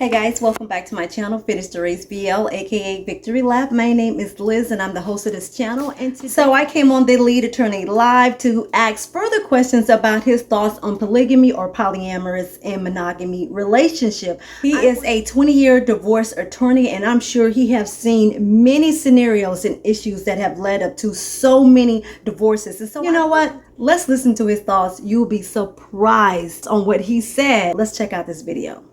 Hey guys, welcome back to my channel, Finish the Race BL, aka Victory Lap. My name is Liz and I'm the host of this channel. And so I came on the lead attorney live to ask further questions about his thoughts on polygamy or polyamorous and monogamy relationship. He is a 20-year divorce attorney, and I'm sure he has seen many scenarios and issues that have led up to so many divorces. And so you know what? Let's listen to his thoughts. You'll be surprised on what he said. Let's check out this video.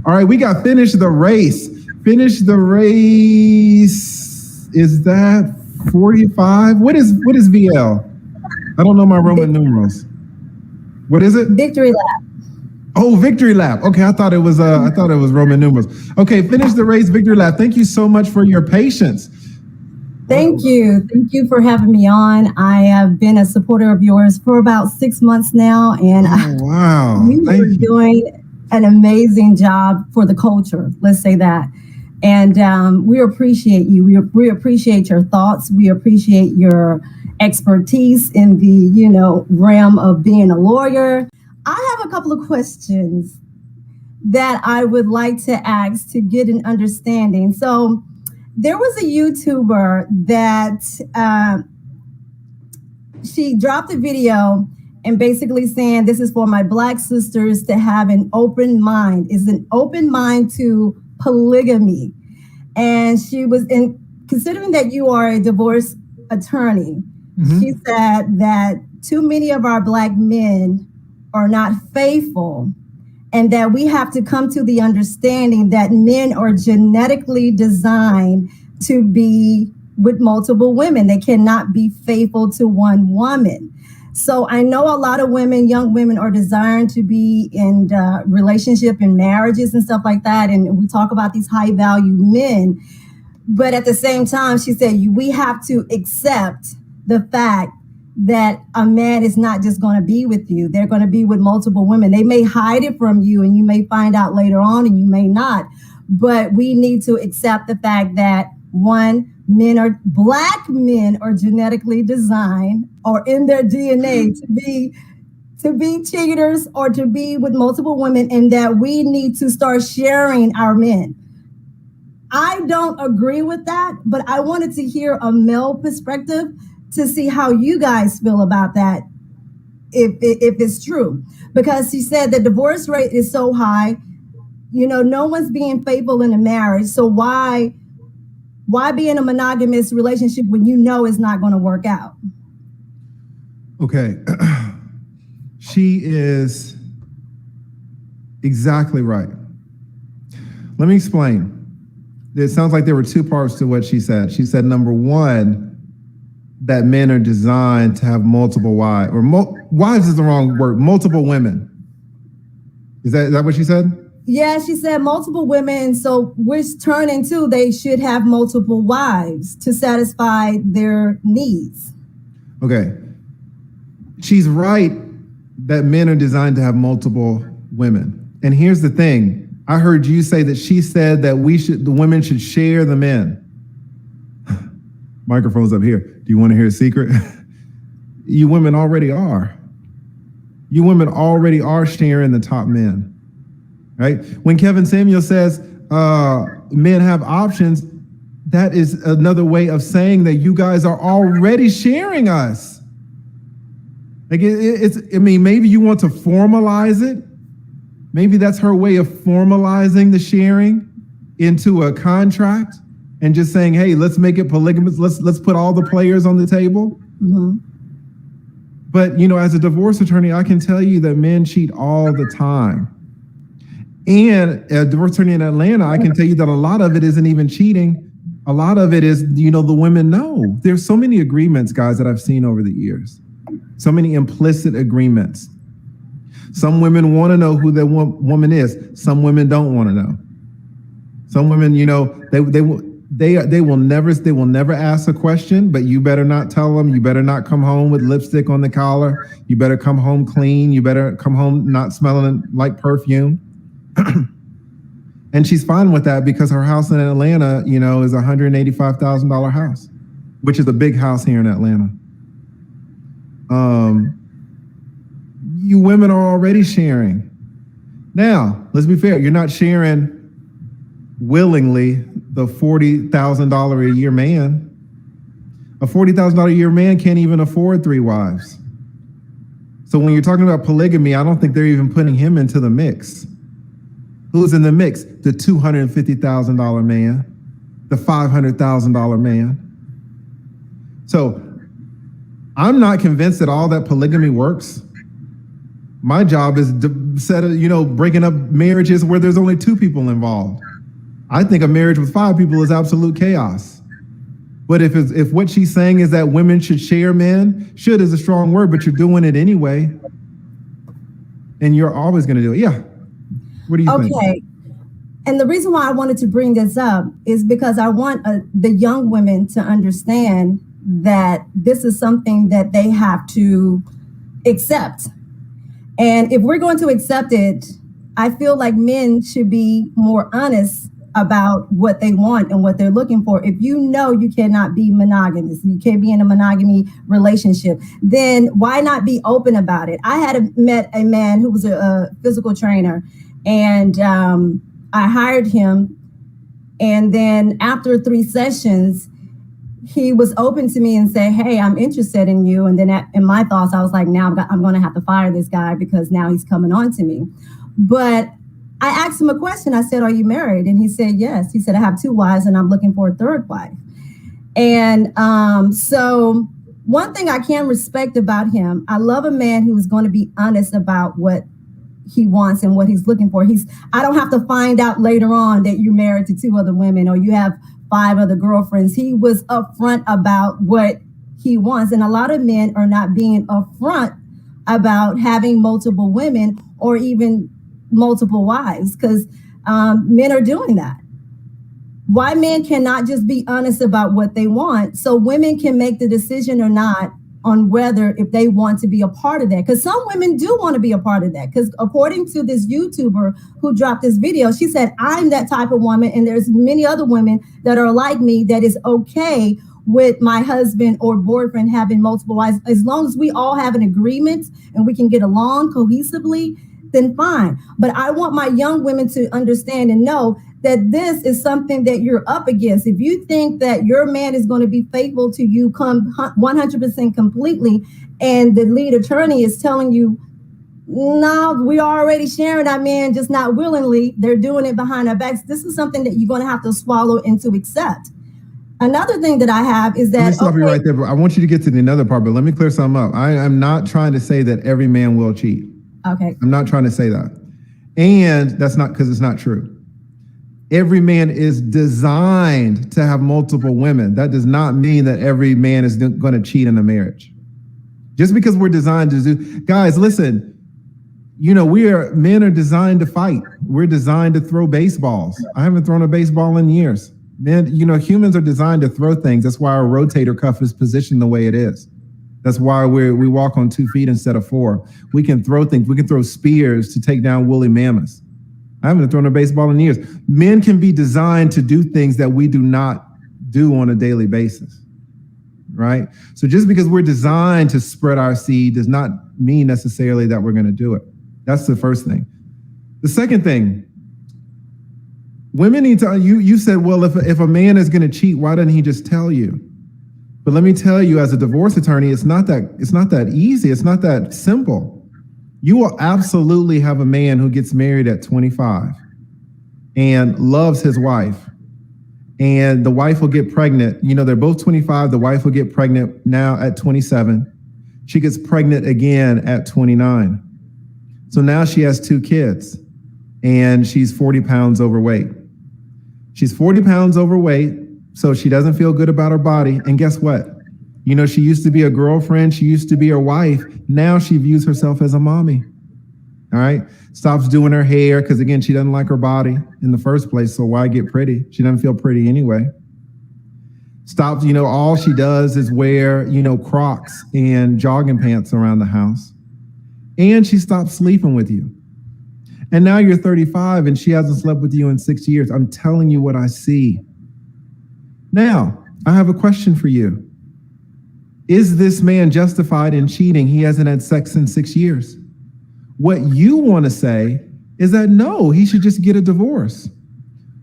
All right, we got Finish the Race. Finish the Race. Is that 45? What is VL? I don't know my Roman numerals. What is it? Victory Lap. Oh, Victory Lap. Okay, I thought it was Roman numerals. Okay, Finish the Race, Victory Lap. Thank you so much for your patience. Thank you. Thank you for having me on. I have been a supporter of yours for about 6 months now, and wow, you are doing an amazing job for the culture. Let's say that. And we appreciate you. We appreciate your thoughts. We appreciate your expertise in the, realm of being a lawyer. I have a couple of questions that I would like to ask to get an understanding. So there was a YouTuber that she dropped a video and basically saying this is for my Black sisters to have an open mind, is an open mind to polygamy. And she was considering that you are a divorce attorney, she said that too many of our Black men are not faithful, and that we have to come to the understanding that men are genetically designed to be with multiple women. They cannot be faithful to one woman. So I know a lot of women, young women, are desiring to be in relationship and marriages and stuff like that. And we talk about these high value men. But at the same time, she said, we have to accept the fact that a man is not just going to be with you. They're going to be with multiple women. They may hide it from you and you may find out later on and you may not. But we need to accept the fact that Black men are genetically designed or in their DNA to be cheaters or to be with multiple women, and that we need to start sharing our men. I don't agree with that, but I wanted to hear a male perspective to see how you guys feel about that, if it's true. Because she said the divorce rate is so high, no one's being faithful in a marriage. So why be in a monogamous relationship when you know it's not going to work out? Okay. She is exactly right. Let me explain. It sounds like there were two parts to what she said. She said, number one, that men are designed to have multiple wives, or wives is the wrong word, multiple women. Is that what she said? Yeah, she said multiple women. So which turn into they should have multiple wives to satisfy their needs. Okay. She's right that men are designed to have multiple women. And here's the thing. I heard you say that she said that the women should share the men. Microphone's up here. Do you want to hear a secret? You women already are. You women already are sharing the top men. Right? When Kevin Samuel says men have options, that is another way of saying that you guys are already sharing us. Like maybe you want to formalize it. Maybe that's her way of formalizing the sharing into a contract and just saying, hey, let's make it polygamous. Let's put all the players on the table. But as a divorce attorney, I can tell you that men cheat all the time. And a divorce attorney in Atlanta, I can tell you that a lot of it isn't even cheating. A lot of it is, the women know. There's so many agreements, guys, that I've seen over the years. So many implicit agreements. Some women want to know who their woman is. Some women don't want to know. Some women, they will never ask a question, but you better not tell them. You better not come home with lipstick on the collar. You better come home clean. You better come home not smelling like perfume. And she's fine with that because her house in Atlanta, is a $185,000 house, which is a big house here in Atlanta. You women are already sharing. Now, let's be fair. You're not sharing willingly the $40,000 a year man. A $40,000 a year man can't even afford 3 wives. So when you're talking about polygamy, I don't think they're even putting him into the mix. Who's in the mix? The $250,000 man, the $500,000 man. So I'm not convinced that all that polygamy works. My job is to set breaking up marriages where there's only 2 people involved. I think a marriage with 5 people is absolute chaos. But if what she's saying is that women should share men, should is a strong word, but you're doing it anyway. And you're always going to do it. Yeah. What do you think? Okay. And the reason why I wanted to bring this up is because I want the young women to understand that this is something that they have to accept. And if we're going to accept it, I feel like men should be more honest about what they want and what they're looking for. If you know you cannot be monogamous, you can't be in a monogamy relationship, then why not be open about it? I had met a man who was a physical trainer, and I hired him. And then after 3 sessions, he was open to me and say, hey, I'm interested in you. And then in my thoughts, I was like, now I'm going to have to fire this guy because now he's coming on to me. But I asked him a question. I said, are you married? And he said, yes. He said, I have 2 wives and I'm looking for a 3rd wife. And so one thing I can respect about him, I love a man who is going to be honest about what he wants and what he's looking for. I don't have to find out later on that you're married to 2 other women or you have 5 other girlfriends. He was upfront about what he wants. And a lot of men are not being upfront about having multiple women or even multiple wives, because men are doing that. Why men cannot just be honest about what they want so women can make the decision or not on whether if they want to be a part of that. Because some women do want to be a part of that. Because according to this YouTuber who dropped this video, she said, I'm that type of woman. And there's many other women that are like me that is okay with my husband or boyfriend having multiple wives. As long as we all have an agreement and we can get along cohesively, then fine. But I want my young women to understand and know that this is something that you're up against. If you think that your man is going to be faithful to you 100% completely, and the lead attorney is telling you, no, we are already sharing our man, just not willingly, they're doing it behind our backs. This is something that you're going to have to swallow and to accept. Another thing that I have is that— Let me stop you right there, but I want you to get to the another part, but let me clear something up. I am not trying to say that every man will cheat. Okay. I'm not trying to say that. And that's not because it's not true. Every man is designed to have multiple women. That does not mean that every man is going to cheat in a marriage. Just because we're designed to do, guys, listen, men are designed to fight. We're designed to throw baseballs. I haven't thrown a baseball in years. Men, humans are designed to throw things. That's why our rotator cuff is positioned the way it is. That's why we walk on 2 feet instead of 4. We can throw things. We can throw spears to take down woolly mammoths. I haven't thrown a baseball in years. Men can be designed to do things that we do not do on a daily basis, right? So just because we're designed to spread our seed does not mean necessarily that we're going to do it. That's the first thing. The second thing, women need to, you said, well, if a man is going to cheat, why doesn't he just tell you? But let me tell you, as a divorce attorney, it's not that easy. It's not that simple. You will absolutely have a man who gets married at 25 and loves his wife, and the wife will get pregnant. They're both 25. The wife will get pregnant now at 27. She gets pregnant again at 29. So now she has 2 kids and she's 40 pounds overweight. She's 40 pounds overweight. So she doesn't feel good about her body. And guess what? She used to be a girlfriend. She used to be a wife. Now she views herself as a mommy. All right. Stops doing her hair because, again, she doesn't like her body in the first place. So why get pretty? She doesn't feel pretty anyway. Stops, all she does is wear, Crocs and jogging pants around the house. And she stops sleeping with you. And now you're 35 and she hasn't slept with you in 6 years. I'm telling you what I see. Now, I have a question for you. Is this man justified in cheating? He hasn't had sex in 6 years. What you want to say is that no, he should just get a divorce.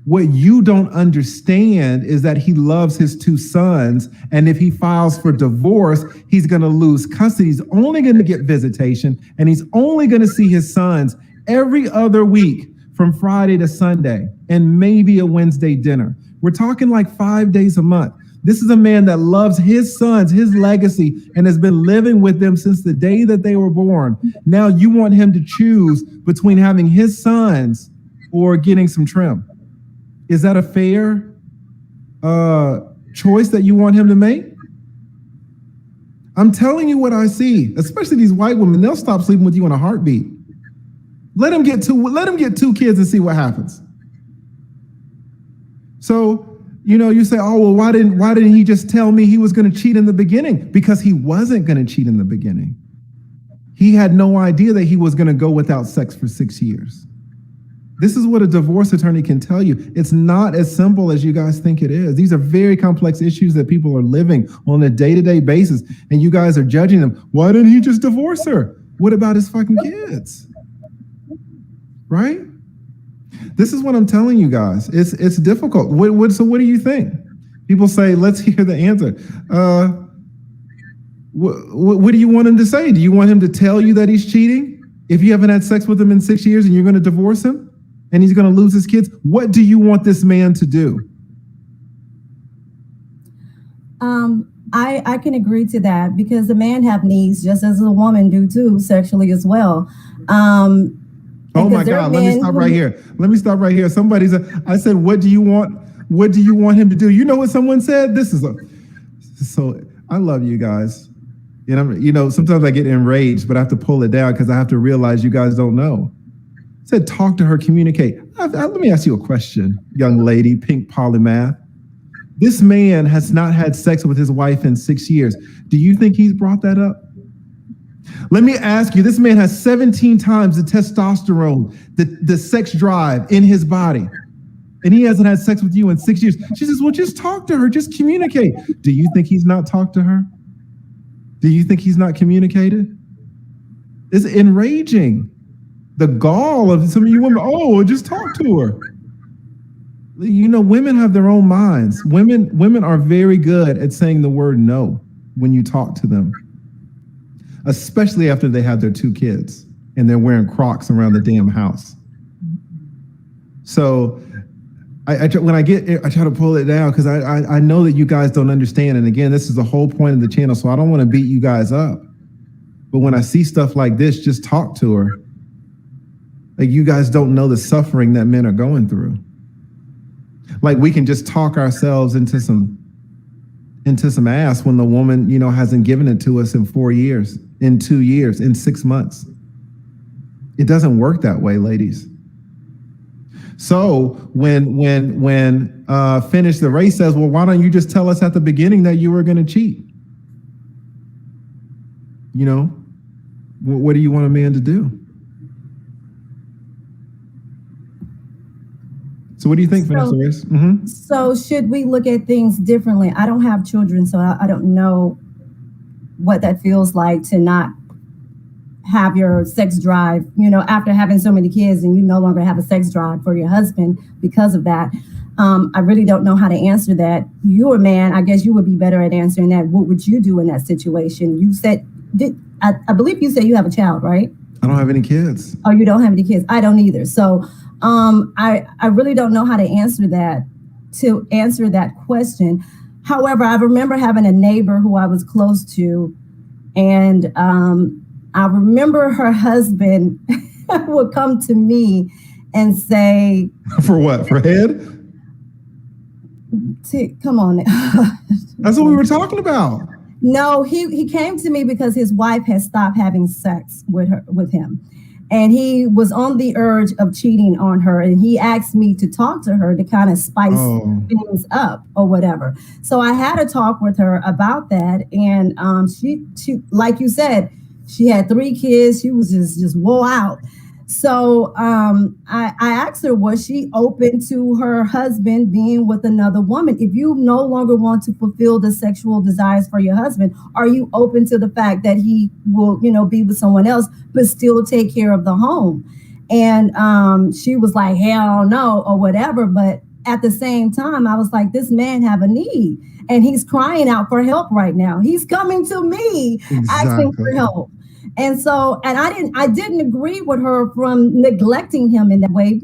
What you don't understand is that he loves his two sons, and if he files for divorce, he's going to lose custody. He's only going to get visitation, and he's only going to see his sons every other week from Friday to Sunday, and maybe a Wednesday dinner. We're talking like 5 days a month. This is a man that loves his sons, his legacy, and has been living with them since the day that they were born. Now you want him to choose between having his sons or getting some trim. Is that a fair choice that you want him to make? I'm telling you what I see, especially these white women. They'll stop sleeping with you in a heartbeat. Let him get two kids and see what happens. So, you say, oh, well, why didn't he just tell me he was going to cheat in the beginning? Because he wasn't going to cheat in the beginning. He had no idea that he was going to go without sex for 6 years. This is what a divorce attorney can tell you. It's not as simple as you guys think it is. These are very complex issues that people are living on a day-to-day basis, and you guys are judging them. Why didn't he just divorce her? What about his fucking kids? Right? This is what I'm telling you guys. It's difficult. So what do you think? People say, let's hear the answer. What do you want him to say? Do you want him to tell you that he's cheating if you haven't had sex with him in 6 years and you're going to divorce him and he's going to lose his kids? What do you want this man to do? I can agree to that, because the man have needs just as a woman do too, sexually as well. Oh my God, let me stop right here. Somebody said, I said, what do you want him to do? You know what someone said? So I love you guys. And sometimes I get enraged, but I have to pull it down because I have to realize you guys don't know. I said, talk to her, communicate. Let me ask you a question, young lady, pink polymath. This man has not had sex with his wife in 6 years. Do you think he's brought that up? Let me ask you, this man has 17 times the testosterone, the sex drive in his body, and he hasn't had sex with you in 6 years. She says, well, just talk to her, just communicate. Do you think he's not talked to her? Do you think he's not communicated? It's enraging. The gall of some of you women, oh, just talk to her. Women have their own minds. Women are very good at saying the word no when you talk to them, especially after they have their 2 kids and they're wearing Crocs around the damn house. So I try to pull it down because I know that you guys don't understand. And again, this is the whole point of the channel, so I don't want to beat you guys up. But when I see stuff like this, just talk to her. Like, you guys don't know the suffering that men are going through. Like, we can just talk ourselves into some ass when the woman, hasn't given it to us in 4 years, in 2 years, in 6 months. It doesn't work that way, ladies. So when Finish the Race says, well, why don't you just tell us at the beginning that you were going to cheat? What do you want a man to do? So what do you think, Finish the Race? Mm-hmm. So should we look at things differently? I don't have children, so I don't know what that feels like to not have your sex drive, after having so many kids and you no longer have a sex drive for your husband because of that. I really don't know how to answer that. You're a man. I guess you would be better at answering that. What would you do in that situation? You said, I believe you said you have a child, right? I don't have any kids. Oh, you don't have any kids? I don't either. So I really don't know how to answer that question. However, I remember having a neighbor who I was close to, and I remember her husband would come to me and say, for what? For head? Come on. That's what we were talking about. No, he came to me because his wife had stopped having sex with him. And he was on the urge of cheating on her. And he asked me to talk to her to kind of spice things up or whatever. So I had a talk with her about that. And she like you said, she had 3 kids. She was just wore out. So I asked her, was she open to her husband being with another woman? If you no longer want to fulfill the sexual desires for your husband, are you open to the fact that he will, be with someone else, but still take care of the home? And she was like, hell no, or whatever. But at the same time, I was like, this man have a need and he's crying out for help right now. He's coming to me asking for help. And so, and I didn't agree with her from neglecting him in that way.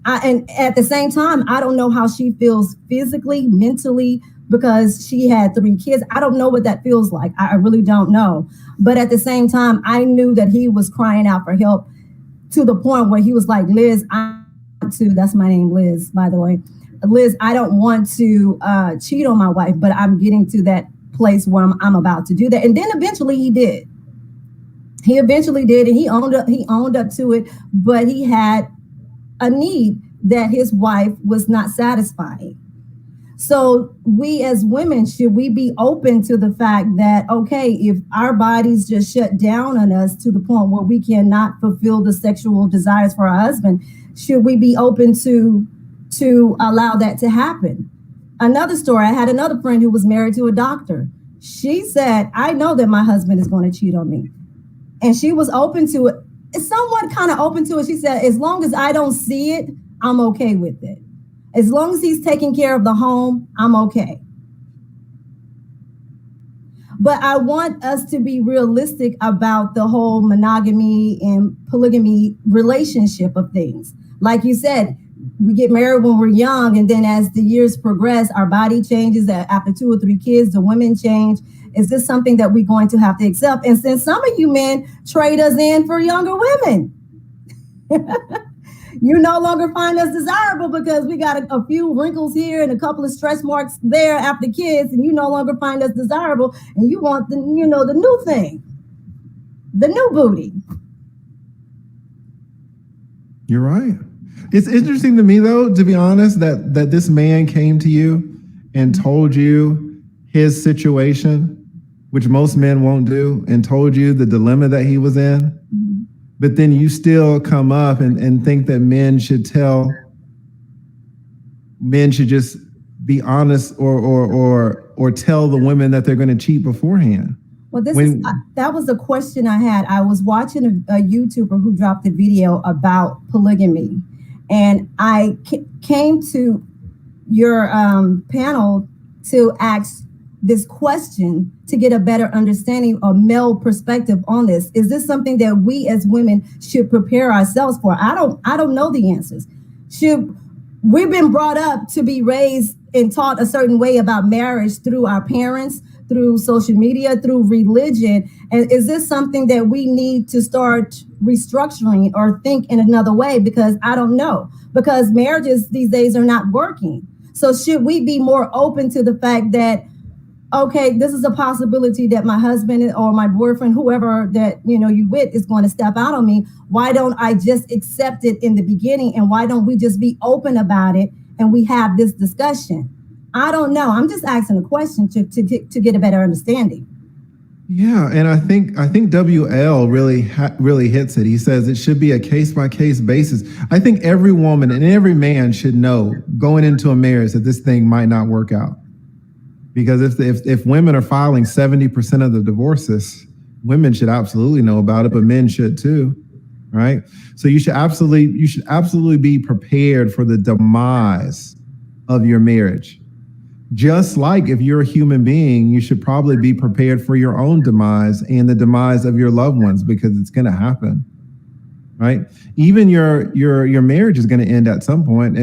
And at the same time, I don't know how she feels physically, mentally, because she had 3 kids. I don't know what that feels like. I really don't know. But at the same time, I knew that he was crying out for help to the point where he was like, Liz, that's my name, Liz, by the way. Liz, I don't want to cheat on my wife, but I'm getting to that place where I'm about to do that. And then eventually he did. He eventually did, and he owned up to it, but he had a need that his wife was not satisfying. So we as women, should we be open to the fact that, okay, if our bodies just shut down on us to the point where we cannot fulfill the sexual desires for our husband, should we be open to allow that to happen? Another story, I had another friend who was married to a doctor. She said, I know that my husband is going to cheat on me. And she was open to it, somewhat kind of open to it. She said, as long as I don't see it, I'm okay with it. As long as he's taking care of the home, I'm okay. But I want us to be realistic about the whole monogamy and polygamy relationship of things. Like you said, we get married when we're young, and then as the years progress, our body changes. After 2 or 3 kids, the women change. Is this something that we're going to have to accept? And since some of you men trade us in for younger women, you no longer find us desirable because we got a few wrinkles here and a couple of stretch marks there after kids, and you no longer find us desirable, and you want the new thing, the new booty. You're right. It's interesting to me, though, to be honest, that this man came to you and told you his situation, which most men won't do, and told you the dilemma that he was in. Mm-hmm. But then you still come up and think that men should just be honest or tell the women that they're going to cheat beforehand. Well, that was a question I had. I was watching a YouTuber who dropped a video about polygamy, and I came to your panel to ask this question to get a better understanding of male perspective on this. Is this something that we as women should prepare ourselves for? I don't know the answers. We've been brought up to be raised and taught a certain way about marriage through our parents, through social media, through religion. And is this something that we need to start restructuring or think in another way? Because I don't know, because marriages these days are not working. So should we be more open to the fact that, okay, this is a possibility that my husband or my boyfriend, whoever that you with, is going to step out on me. Why don't I just accept it in the beginning? And why don't we just be open about it and we have this discussion? I don't know. I'm just asking a question to get a better understanding. Yeah, and I think WL really hits it. He says it should be a case-by-case basis. I think every woman and every man should know going into a marriage that this thing might not work out. Because if women are filing 70% of the divorces, women should absolutely know about it, but men should too, right? So you should absolutely be prepared for the demise of your marriage. Just like if you're a human being, you should probably be prepared for your own demise and the demise of your loved ones, because it's going to happen, right? Even your marriage is going to end at some point.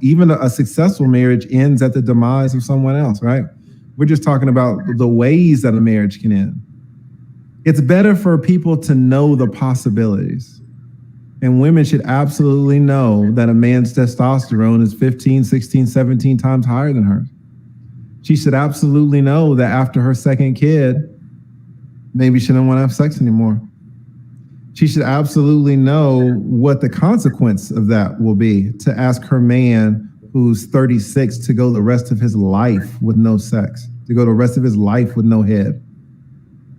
Even a successful marriage ends at the demise of someone else, right? We're just talking about the ways that a marriage can end. It's better for people to know the possibilities. And women should absolutely know that a man's testosterone is 15, 16, 17 times higher than hers. She should absolutely know that after her second kid, maybe she doesn't want to have sex anymore. She should absolutely know what the consequence of that will be, to ask her man who's 36 to go the rest of his life with no sex, to go the rest of his life with no head.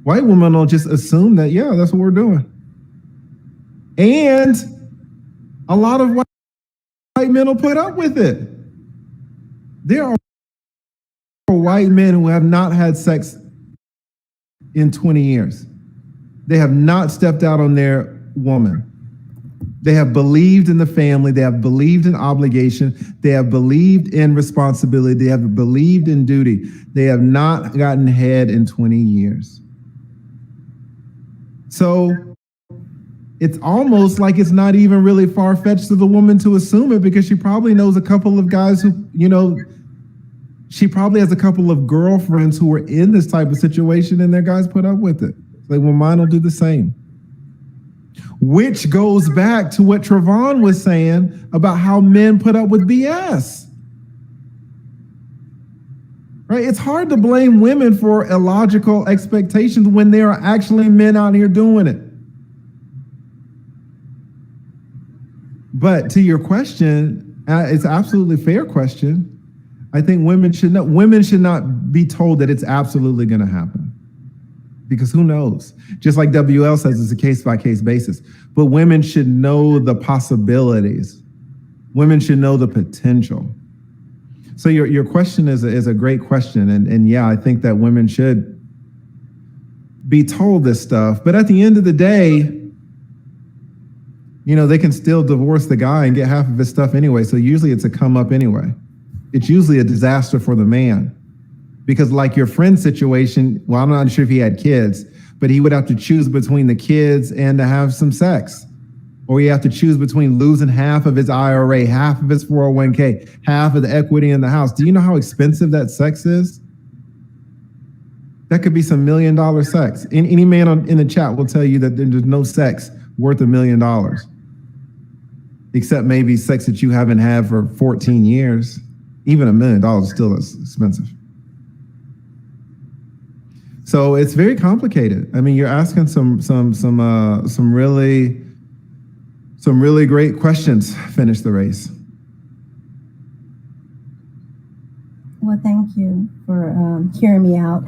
White women don't just assume that, yeah, that's what we're doing. And a lot of white men will put up with it. There are white men who have not had sex in 20 years. They have not stepped out on their woman. They have believed in the family. They have believed in obligation. They have believed in responsibility. They have believed in duty. They have not gotten head in 20 years. So it's almost like it's not even really far-fetched to the woman to assume it, because she probably knows a couple of guys who, she probably has a couple of girlfriends who were in this type of situation, and their guys put up with it. It's like, well, mine will do the same. Which goes back to what Trevon was saying about how men put up with BS. Right? It's hard to blame women for illogical expectations when there are actually men out here doing it. But to your question, it's an absolutely fair question. I think women should not be told that it's absolutely going to happen, because who knows? Just like WL says, it's a case-by-case basis. But women should know the possibilities. Women should know the potential. So your question is a great question. And yeah, I think that women should be told this stuff. But at the end of the day, they can still divorce the guy and get half of his stuff anyway. So usually it's a come up anyway. It's usually a disaster for the man. Because like your friend's situation, well, I'm not sure if he had kids, but he would have to choose between the kids and to have some sex. Or he have to choose between losing half of his IRA, half of his 401k, half of the equity in the house. Do you know how expensive that sex is? That could be some $1 million sex. Any man in the chat will tell you that there's no sex worth $1 million. Except maybe sex that you haven't had for 14 years. Even $1 million is still expensive. So it's very complicated. I mean, you're asking some really great questions. Finish the race. Well, thank you for hearing me out.